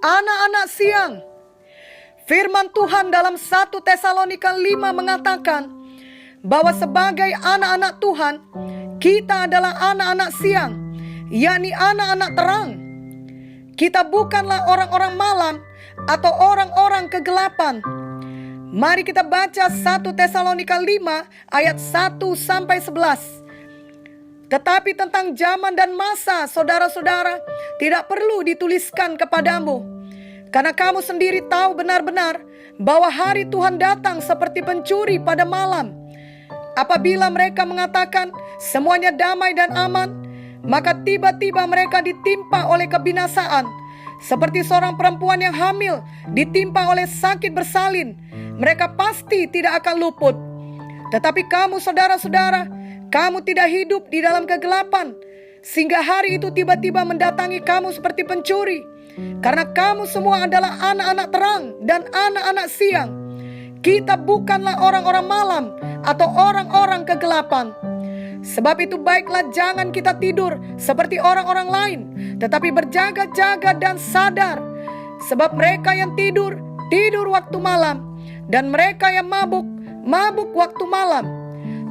anak-anak siang. Firman Tuhan dalam 1 Tesalonika 5 mengatakan bahwa sebagai anak-anak Tuhan, kita adalah anak-anak siang, yakni anak-anak terang. Kita bukanlah orang-orang malam atau orang-orang kegelapan. Mari kita baca 1 Tesalonika 5 ayat 1-11. Tetapi tentang zaman dan masa, saudara-saudara, tidak perlu dituliskan kepadamu. Karena kamu sendiri tahu benar-benar bahwa hari Tuhan datang seperti pencuri pada malam. Apabila mereka mengatakan semuanya damai dan aman, maka tiba-tiba mereka ditimpa oleh kebinasaan. Seperti seorang perempuan yang hamil ditimpa oleh sakit bersalin, mereka pasti tidak akan luput. Tetapi kamu, saudara-saudara, kamu tidak hidup di dalam kegelapan, sehingga hari itu tiba-tiba mendatangi kamu seperti pencuri. Karena kamu semua adalah anak-anak terang dan anak-anak siang. Kita bukanlah orang-orang malam atau orang-orang kegelapan. Sebab itu baiklah jangan kita tidur seperti orang-orang lain, tetapi berjaga-jaga dan sadar. Sebab mereka yang tidur, tidur waktu malam, dan mereka yang mabuk, mabuk waktu malam.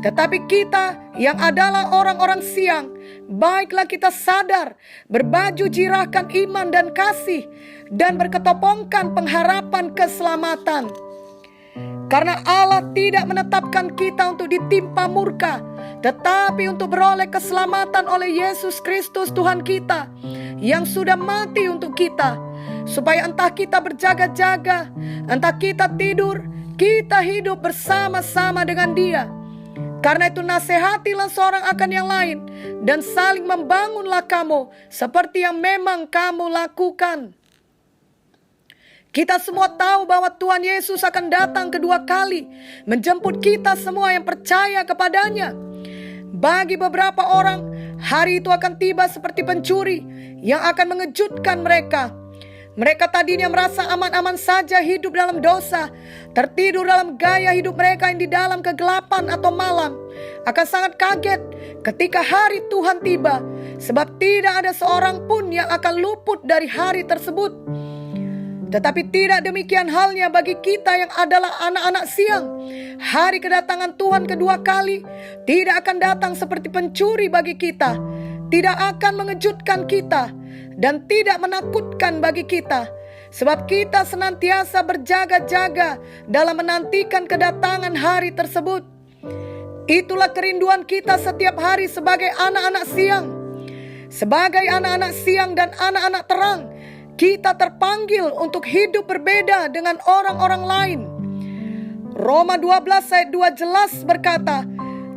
Tetapi kita yang adalah orang-orang siang, baiklah kita sadar, berbaju jirahkan iman dan kasih, dan berketopongkan pengharapan keselamatan. Karena Allah tidak menetapkan kita untuk ditimpa murka, tetapi untuk beroleh keselamatan oleh Yesus Kristus Tuhan kita, yang sudah mati untuk kita, supaya entah kita berjaga-jaga, entah kita tidur, kita hidup bersama-sama dengan Dia. Karena itu nasihatilah seorang akan yang lain, dan saling membangunlah kamu, seperti yang memang kamu lakukan. Kita semua tahu bahwa Tuhan Yesus akan datang kedua kali, menjemput kita semua yang percaya kepadanya. Bagi beberapa orang, hari itu akan tiba seperti pencuri, yang akan mengejutkan mereka. Mereka tadinya merasa aman-aman saja hidup dalam dosa, tertidur dalam gaya hidup mereka yang di dalam kegelapan atau malam, akan sangat kaget ketika hari Tuhan tiba, sebab tidak ada seorang pun yang akan luput dari hari tersebut. Tetapi tidak demikian halnya bagi kita yang adalah anak-anak siang. Hari kedatangan Tuhan kedua kali tidak akan datang seperti pencuri bagi kita, tidak akan mengejutkan kita, dan tidak menakutkan bagi kita. Sebab kita senantiasa berjaga-jaga dalam menantikan kedatangan hari tersebut. Itulah kerinduan kita setiap hari sebagai anak-anak siang. Sebagai anak-anak siang dan anak-anak terang, kita terpanggil untuk hidup berbeda dengan orang-orang lain. Roma 12 ayat 2 jelas berkata,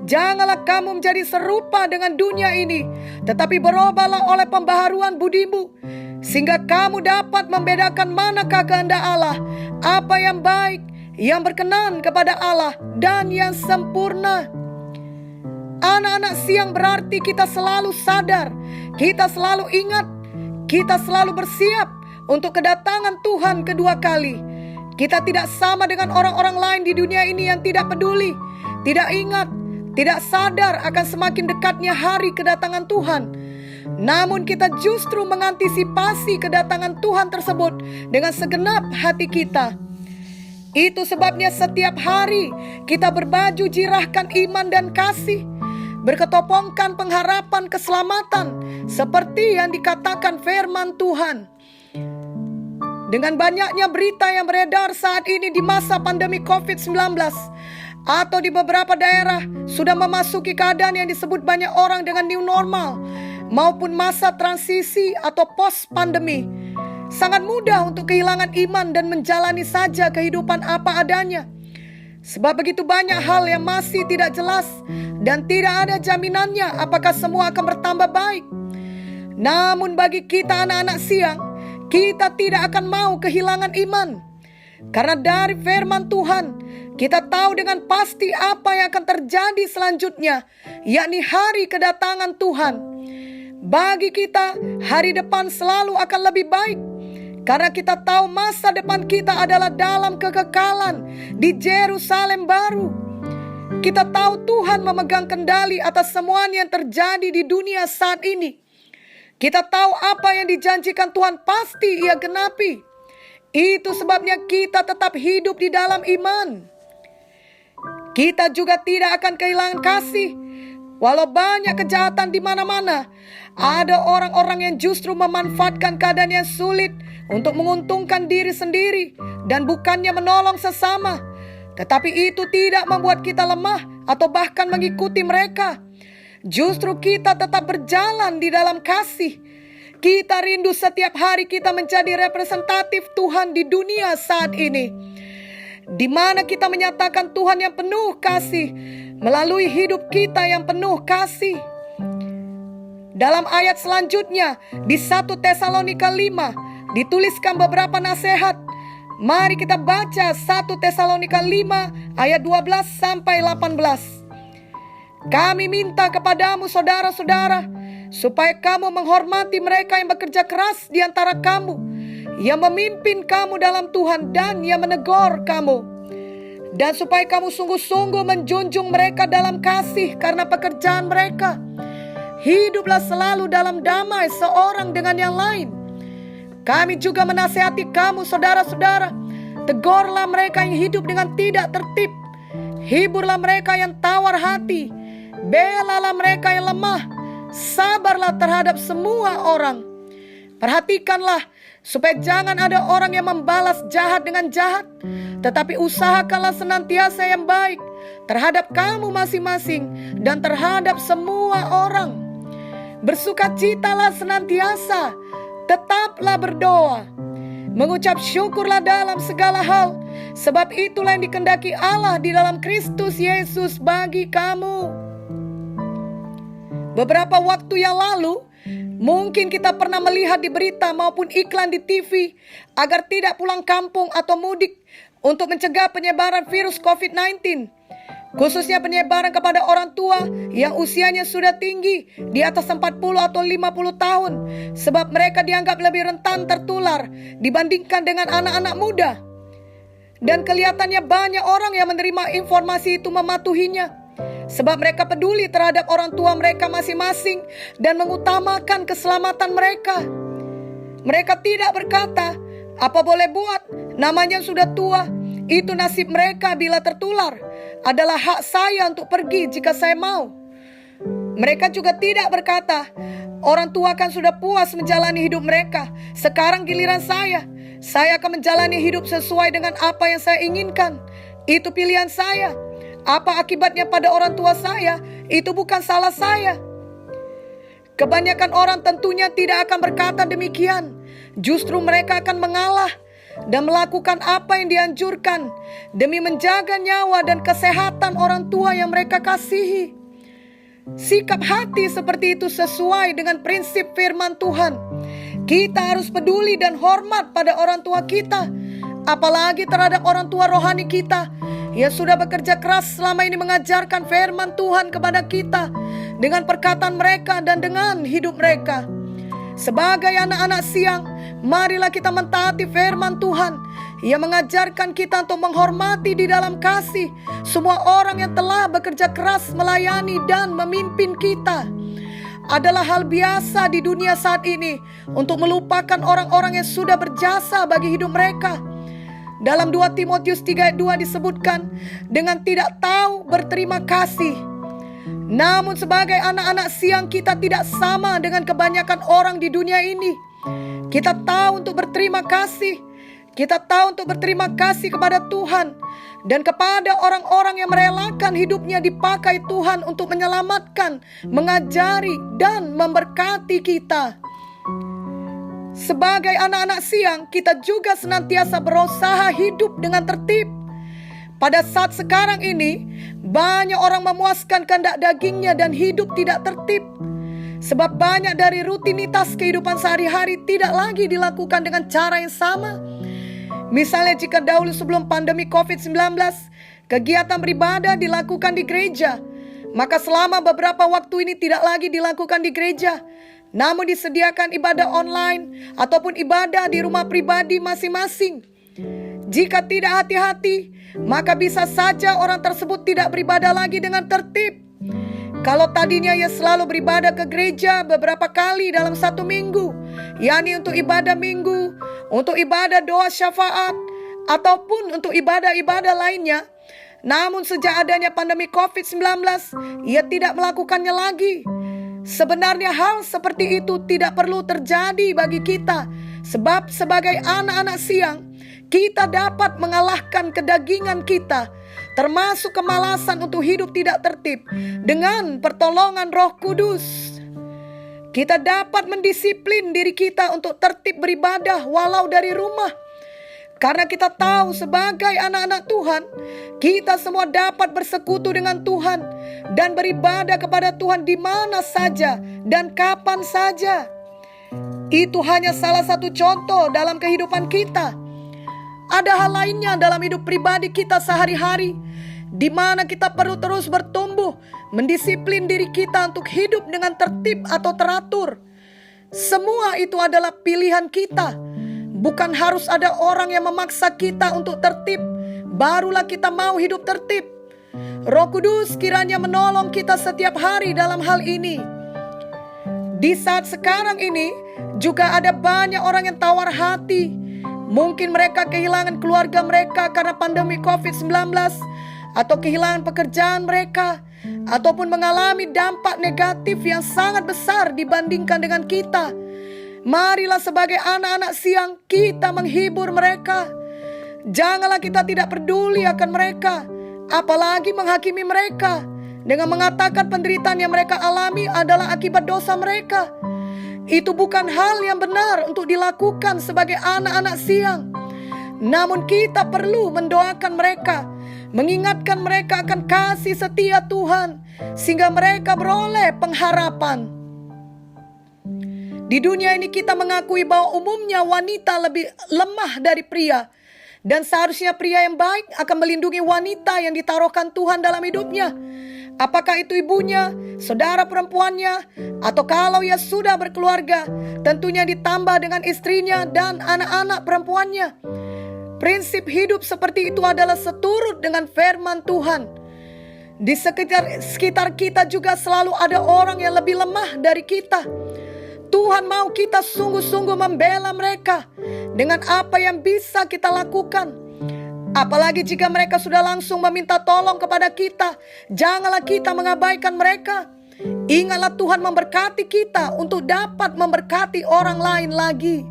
janganlah kamu menjadi serupa dengan dunia ini, tetapi berubahlah oleh pembaharuan budimu, sehingga kamu dapat membedakan manakah kehendak Allah, apa yang baik, yang berkenan kepada Allah, dan yang sempurna. Anak-anak siang berarti kita selalu sadar, kita selalu ingat, kita selalu bersiap untuk kedatangan Tuhan kedua kali. Kita tidak sama dengan orang-orang lain di dunia ini yang tidak peduli, tidak ingat, tidak sadar akan semakin dekatnya hari kedatangan Tuhan. Namun kita justru mengantisipasi kedatangan Tuhan tersebut dengan segenap hati kita. Itu sebabnya setiap hari kita berbaju jirahkan iman dan kasih, berketopongkan pengharapan keselamatan, seperti yang dikatakan firman Tuhan. Dengan banyaknya berita yang beredar saat ini di masa pandemi COVID-19, atau di beberapa daerah sudah memasuki keadaan yang disebut banyak orang dengan new normal, maupun masa transisi atau post pandemi, sangat mudah untuk kehilangan iman dan menjalani saja kehidupan apa adanya. Sebab begitu banyak hal yang masih tidak jelas, dan tidak ada jaminannya apakah semua akan bertambah baik. Namun bagi kita anak-anak siang, kita tidak akan mau kehilangan iman. Karena dari firman Tuhan, kita tahu dengan pasti apa yang akan terjadi selanjutnya, yakni hari kedatangan Tuhan. Bagi kita, hari depan selalu akan lebih baik, karena kita tahu masa depan kita adalah dalam kekekalan di Yerusalem baru. Kita tahu Tuhan memegang kendali atas semuanya yang terjadi di dunia saat ini. Kita tahu apa yang dijanjikan Tuhan pasti Ia genapi. Itu sebabnya kita tetap hidup di dalam iman. Kita juga tidak akan kehilangan kasih. Walau banyak kejahatan di mana-mana, ada orang-orang yang justru memanfaatkan keadaan yang sulit untuk menguntungkan diri sendiri dan bukannya menolong sesama. Tetapi itu tidak membuat kita lemah atau bahkan mengikuti mereka. Justru kita tetap berjalan di dalam kasih. Kita rindu setiap hari kita menjadi representatif Tuhan di dunia saat ini, di mana kita menyatakan Tuhan yang penuh kasih melalui hidup kita yang penuh kasih. Dalam ayat selanjutnya di 1 Tesalonika 5 dituliskan beberapa nasihat. Mari kita baca 1 Tesalonika 5 ayat 12 sampai 18. Kami minta kepadamu saudara-saudara, supaya kamu menghormati mereka yang bekerja keras di antara kamu, yang memimpin kamu dalam Tuhan dan yang menegur kamu. Dan supaya kamu sungguh-sungguh menjunjung mereka dalam kasih karena pekerjaan mereka. Hiduplah selalu dalam damai seorang dengan yang lain. Kami juga menasihati kamu saudara-saudara, tegurlah mereka yang hidup dengan tidak tertib. Hiburlah mereka yang tawar hati. Belalah mereka yang lemah. Sabarlah terhadap semua orang. Perhatikanlah supaya jangan ada orang yang membalas jahat dengan jahat, tetapi usahakanlah senantiasa yang baik terhadap kamu masing-masing dan terhadap semua orang. Bersukacitalah senantiasa, tetaplah berdoa. Mengucap syukurlah dalam segala hal, sebab itulah yang dikehendaki Allah di dalam Kristus Yesus bagi kamu. Beberapa waktu yang lalu, mungkin kita pernah melihat di berita maupun iklan di TV agar tidak pulang kampung atau mudik untuk mencegah penyebaran virus COVID-19. Khususnya penyebaran kepada orang tua yang usianya sudah tinggi di atas 40 atau 50 tahun. Sebab mereka dianggap lebih rentan tertular dibandingkan dengan anak-anak muda. Dan kelihatannya banyak orang yang menerima informasi itu mematuhinya. Sebab mereka peduli terhadap orang tua mereka masing-masing dan mengutamakan keselamatan mereka. Mereka tidak berkata, apa boleh buat, namanya sudah tua, itu nasib mereka bila tertular. Adalah hak saya untuk pergi jika saya mau. Mereka juga tidak berkata, orang tua kan sudah puas menjalani hidup mereka, sekarang giliran saya akan menjalani hidup sesuai dengan apa yang saya inginkan. Itu pilihan saya. Apa akibatnya pada orang tua saya, itu bukan salah saya. Kebanyakan orang tentunya tidak akan berkata demikian. Justru mereka akan mengalah dan melakukan apa yang dianjurkan demi menjaga nyawa dan kesehatan orang tua yang mereka kasihi. Sikap hati seperti itu sesuai dengan prinsip firman Tuhan. Kita harus peduli dan hormat pada orang tua kita, apalagi terhadap orang tua rohani kita yang sudah bekerja keras selama ini mengajarkan firman Tuhan kepada kita dengan perkataan mereka dan dengan hidup mereka. Sebagai anak-anak siang, marilah kita mentaati firman Tuhan yang mengajarkan kita untuk menghormati di dalam kasih semua orang yang telah bekerja keras melayani dan memimpin kita. Adalah hal biasa di dunia saat ini untuk melupakan orang-orang yang sudah berjasa bagi hidup mereka. Dalam 2 Timotius 3 ayat 2 disebutkan, dengan tidak tahu berterima kasih. Namun sebagai anak-anak siang kita tidak sama dengan kebanyakan orang di dunia ini. Kita tahu untuk berterima kasih. Kita tahu untuk berterima kasih kepada Tuhan dan kepada orang-orang yang merelakan hidupnya dipakai Tuhan untuk menyelamatkan, mengajari, dan memberkati kita. Sebagai anak-anak siang, kita juga senantiasa berusaha hidup dengan tertib. Pada saat sekarang ini, banyak orang memuaskan kehendak dagingnya dan hidup tidak tertib. Sebab banyak dari rutinitas kehidupan sehari-hari tidak lagi dilakukan dengan cara yang sama. Misalnya jika dahulu sebelum pandemi COVID-19, kegiatan beribadah dilakukan di gereja, maka selama beberapa waktu ini tidak lagi dilakukan di gereja, namun disediakan ibadah online ataupun ibadah di rumah pribadi masing-masing. Jika tidak hati-hati, maka bisa saja orang tersebut tidak beribadah lagi dengan tertib. Kalau tadinya ia selalu beribadah ke gereja beberapa kali dalam satu minggu, yakni untuk ibadah minggu, untuk ibadah doa syafaat, ataupun untuk ibadah-ibadah lainnya. Namun sejak adanya pandemi COVID-19, ia tidak melakukannya lagi. Sebenarnya hal seperti itu tidak perlu terjadi bagi kita, sebab sebagai anak-anak siang, kita dapat mengalahkan kedagingan kita, termasuk kemalasan untuk hidup tidak tertib, dengan pertolongan Roh Kudus. Kita dapat mendisiplin diri kita untuk tertib beribadah walau dari rumah. Karena kita tahu sebagai anak-anak Tuhan, kita semua dapat bersekutu dengan Tuhan dan beribadah kepada Tuhan di mana saja dan kapan saja. Itu hanya salah satu contoh dalam kehidupan kita. Ada hal lainnya dalam hidup pribadi kita sehari-hari, di mana kita perlu terus bertumbuh, mendisiplin diri kita untuk hidup dengan tertib atau teratur. Semua itu adalah pilihan kita. Bukan harus ada orang yang memaksa kita untuk tertib, barulah kita mau hidup tertib. Roh Kudus kiranya menolong kita setiap hari dalam hal ini. Di saat sekarang ini, juga ada banyak orang yang tawar hati. Mungkin mereka kehilangan keluarga mereka karena pandemi COVID-19, atau kehilangan pekerjaan mereka, ataupun mengalami dampak negatif yang sangat besar dibandingkan dengan kita. Marilah sebagai anak-anak siang kita menghibur mereka. Janganlah kita tidak peduli akan mereka, apalagi menghakimi mereka dengan mengatakan penderitaan yang mereka alami adalah akibat dosa mereka. Itu bukan hal yang benar untuk dilakukan sebagai anak-anak siang. Namun kita perlu mendoakan mereka, mengingatkan mereka akan kasih setia Tuhan, sehingga mereka beroleh pengharapan. Di dunia ini kita mengakui bahwa umumnya wanita lebih lemah dari pria. Dan seharusnya pria yang baik akan melindungi wanita yang ditaruhkan Tuhan dalam hidupnya. Apakah itu ibunya, saudara perempuannya, atau kalau ia sudah berkeluarga, tentunya ditambah dengan istrinya dan anak-anak perempuannya. Prinsip hidup seperti itu adalah seturut dengan firman Tuhan. Di sekitar kita juga selalu ada orang yang lebih lemah dari kita. Tuhan mau kita sungguh-sungguh membela mereka dengan apa yang bisa kita lakukan. Apalagi jika mereka sudah langsung meminta tolong kepada kita, janganlah kita mengabaikan mereka. Ingatlah Tuhan memberkati kita untuk dapat memberkati orang lain lagi.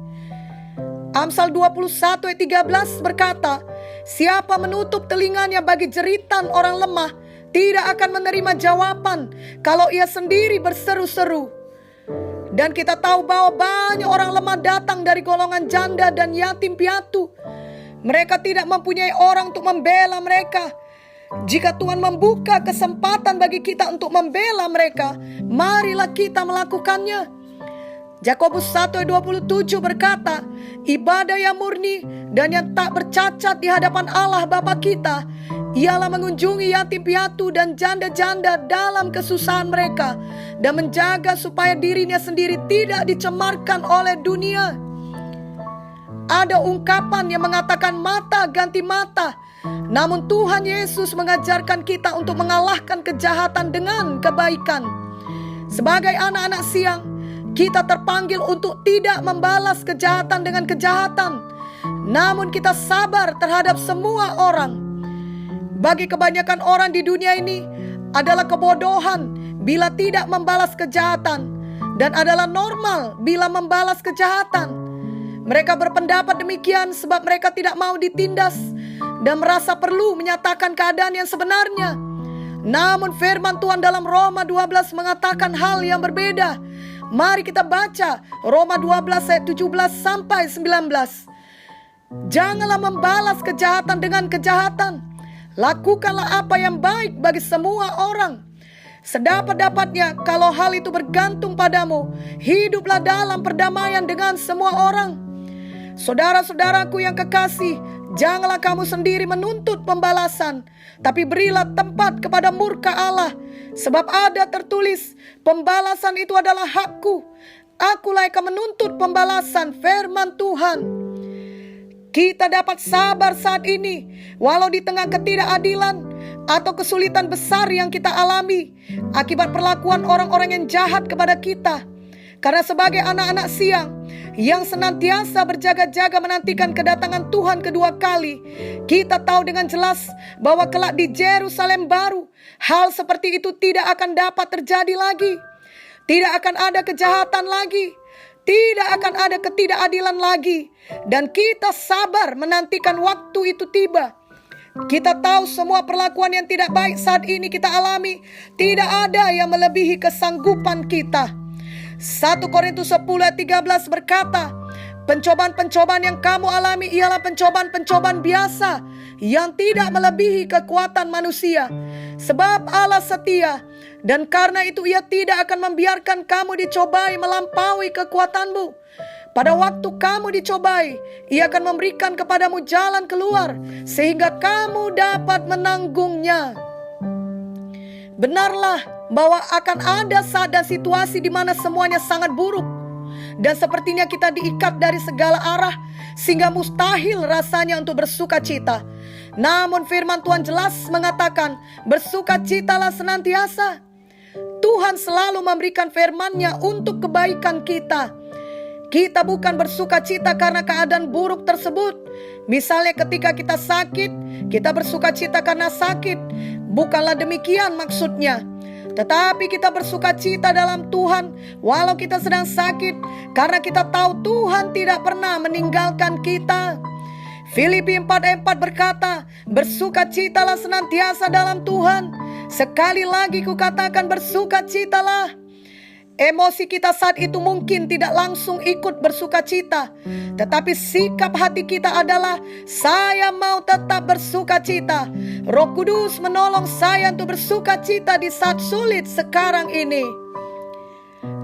Amsal 21 ayat 13 berkata, siapa menutup telinganya bagi jeritan orang lemah, tidak akan menerima jawaban kalau ia sendiri berseru-seru. Dan kita tahu bahwa banyak orang lemah datang dari golongan janda dan yatim piatu. Mereka tidak mempunyai orang untuk membela mereka. Jika Tuhan membuka kesempatan bagi kita untuk membela mereka, marilah kita melakukannya. Yakobus 1 ayat 27 berkata, ibadah yang murni dan yang tak bercacat di hadapan Allah Bapa kita ialah mengunjungi yatim piatu dan janda-janda dalam kesusahan mereka dan menjaga supaya dirinya sendiri tidak dicemarkan oleh dunia. Ada ungkapan yang mengatakan mata ganti mata. Namun Tuhan Yesus mengajarkan kita untuk mengalahkan kejahatan dengan kebaikan. Sebagai anak-anak siang, kita terpanggil untuk tidak membalas kejahatan dengan kejahatan. Namun kita sabar terhadap semua orang. Bagi kebanyakan orang di dunia ini adalah kebodohan bila tidak membalas kejahatan, dan adalah normal bila membalas kejahatan. Mereka berpendapat demikian sebab mereka tidak mau ditindas dan merasa perlu menyatakan keadaan yang sebenarnya. Namun firman Tuhan dalam Roma 12 mengatakan hal yang berbeda. Mari kita baca Roma 12 ayat 17 sampai 19. Janganlah membalas kejahatan dengan kejahatan. Lakukanlah apa yang baik bagi semua orang. Sedapat-dapatnya kalau hal itu bergantung padamu, hiduplah dalam perdamaian dengan semua orang. Saudara-saudaraku yang kekasih, janganlah kamu sendiri menuntut pembalasan, tapi berilah tempat kepada murka Allah. Sebab ada tertulis, pembalasan itu adalah hakku. Akulah yang akan menuntut pembalasan, firman Tuhan. Kita dapat sabar saat ini, walau di tengah ketidakadilan, atau kesulitan besar yang kita alami akibat perlakuan orang-orang yang jahat kepada kita. Karena sebagai anak-anak siang yang senantiasa berjaga-jaga menantikan kedatangan Tuhan kedua kali, kita tahu dengan jelas bahwa kelak di Yerusalem baru, hal seperti itu tidak akan dapat terjadi lagi. Tidak akan ada kejahatan lagi, tidak akan ada ketidakadilan lagi, dan kita sabar menantikan waktu itu tiba. Kita tahu semua perlakuan yang tidak baik saat ini kita alami, tidak ada yang melebihi kesanggupan kita. 1 Korintus 10 ayat 13 berkata, pencobaan-pencobaan yang kamu alami ialah pencobaan-pencobaan biasa yang tidak melebihi kekuatan manusia. Sebab Allah setia, dan karena itu Ia tidak akan membiarkan kamu dicobai melampaui kekuatanmu. Pada waktu kamu dicobai, Ia akan memberikan kepadamu jalan keluar sehingga kamu dapat menanggungnya. Benarlah bahwa akan ada saat dan situasi di mana semuanya sangat buruk, dan sepertinya kita diikat dari segala arah sehingga mustahil rasanya untuk bersuka cita. Namun firman Tuhan jelas mengatakan, bersukacitalah senantiasa. Tuhan selalu memberikan firman-Nya untuk kebaikan kita. Kita bukan bersuka cita karena keadaan buruk tersebut. Misalnya ketika kita sakit, kita bersuka cita karena sakit. Bukanlah demikian maksudnya. Tetapi kita bersuka cita dalam Tuhan walau kita sedang sakit, karena kita tahu Tuhan tidak pernah meninggalkan kita. Filipi 4 ayat 4 berkata, bersukacitalah senantiasa dalam Tuhan. Sekali lagi kukatakan, bersukacitalah. Emosi kita saat itu mungkin tidak langsung ikut bersukacita, tetapi sikap hati kita adalah, saya mau tetap bersukacita. Roh Kudus menolong saya untuk bersukacita di saat sulit sekarang ini.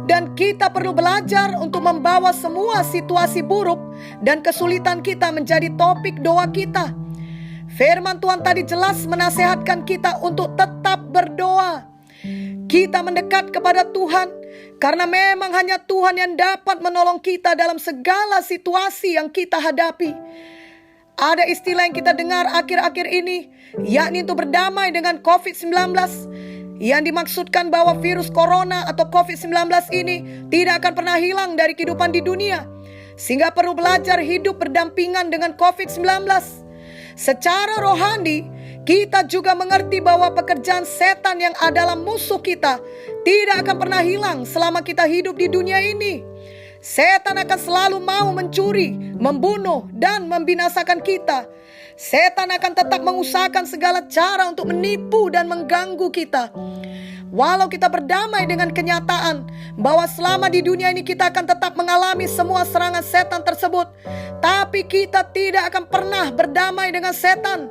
Dan kita perlu belajar untuk membawa semua situasi buruk dan kesulitan kita menjadi topik doa kita. Firman Tuhan tadi jelas menasehatkan kita untuk tetap berdoa. Kita mendekat kepada Tuhan karena memang hanya Tuhan yang dapat menolong kita dalam segala situasi yang kita hadapi. Ada istilah yang kita dengar akhir-akhir ini, yakni untuk berdamai dengan COVID-19. Yang dimaksudkan bahwa virus corona atau COVID-19 ini tidak akan pernah hilang dari kehidupan di dunia, sehingga perlu belajar hidup berdampingan dengan COVID-19. Secara rohani, kita juga mengerti bahwa pekerjaan setan yang adalah musuh kita tidak akan pernah hilang selama kita hidup di dunia ini. Setan akan selalu mau mencuri, membunuh, dan membinasakan kita. Setan akan tetap mengusahakan segala cara untuk menipu dan mengganggu kita. Walau kita berdamai dengan kenyataan bahwa selama di dunia ini kita akan tetap mengalami semua serangan setan tersebut, tapi kita tidak akan pernah berdamai dengan setan.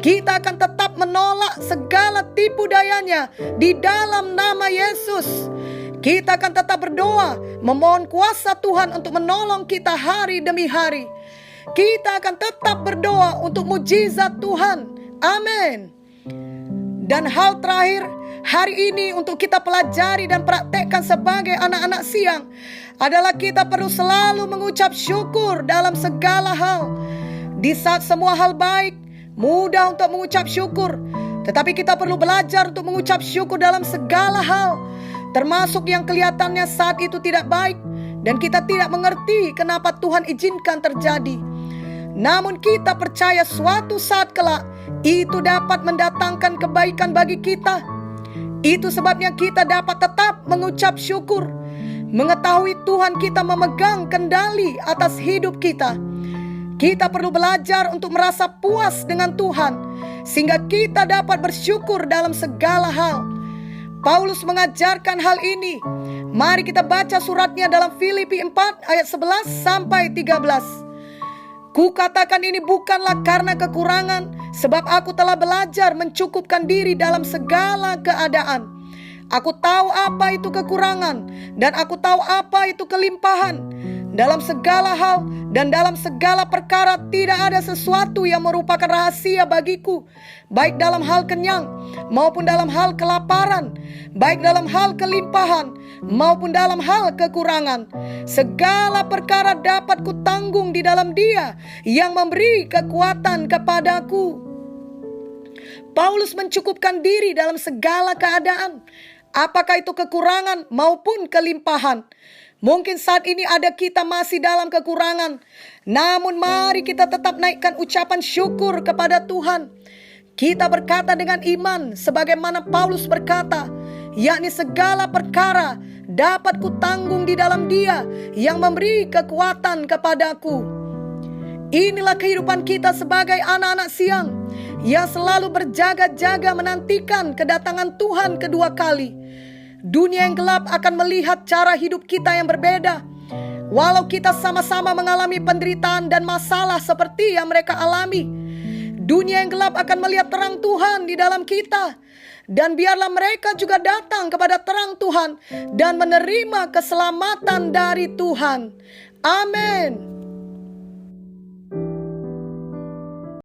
Kita akan tetap menolak segala tipu dayanya di dalam nama Yesus. Kita akan tetap berdoa, memohon kuasa Tuhan untuk menolong kita hari demi hari. Kita akan tetap berdoa untuk mujizat Tuhan. Amin. Dan hal terakhir, hari ini untuk kita pelajari dan praktekkan sebagai anak-anak siang adalah kita perlu selalu mengucap syukur dalam segala hal. Di saat semua hal baik, mudah untuk mengucap syukur. Tetapi kita perlu belajar untuk mengucap syukur dalam segala hal, termasuk yang kelihatannya saat itu tidak baik dan kita tidak mengerti kenapa Tuhan izinkan terjadi. Namun kita percaya suatu saat kelak itu dapat mendatangkan kebaikan bagi kita. Itu sebabnya kita dapat tetap mengucap syukur, mengetahui Tuhan kita memegang kendali atas hidup kita. Kita perlu belajar untuk merasa puas dengan Tuhan, sehingga kita dapat bersyukur dalam segala hal. Paulus mengajarkan hal ini. Mari kita baca suratnya dalam Filipi 4 ayat 11 sampai 13. Kukatakan ini bukanlah karena kekurangan, sebab aku telah belajar mencukupkan diri dalam segala keadaan. Aku tahu apa itu kekurangan, dan aku tahu apa itu kelimpahan. Dalam segala hal dan dalam segala perkara tidak ada sesuatu yang merupakan rahasia bagiku, baik dalam hal kenyang maupun dalam hal kelaparan, baik dalam hal kelimpahan maupun dalam hal kekurangan. Segala perkara dapat kutanggung di dalam Dia yang memberi kekuatan kepadaku. Paulus mencukupkan diri dalam segala keadaan, apakah itu kekurangan maupun kelimpahan. Mungkin saat ini ada kita masih dalam kekurangan, namun mari kita tetap naikkan ucapan syukur kepada Tuhan. Kita berkata dengan iman sebagaimana Paulus berkata, yakni segala perkara dapat kutanggung di dalam Dia yang memberi kekuatan kepadaku. Inilah kehidupan kita sebagai anak-anak siang yang selalu berjaga-jaga menantikan kedatangan Tuhan kedua kali. Dunia yang gelap akan melihat cara hidup kita yang berbeda. Walau kita sama-sama mengalami penderitaan dan masalah seperti yang mereka alami, dunia yang gelap akan melihat terang Tuhan di dalam kita. Dan biarlah mereka juga datang kepada terang Tuhan dan menerima keselamatan dari Tuhan. Amin.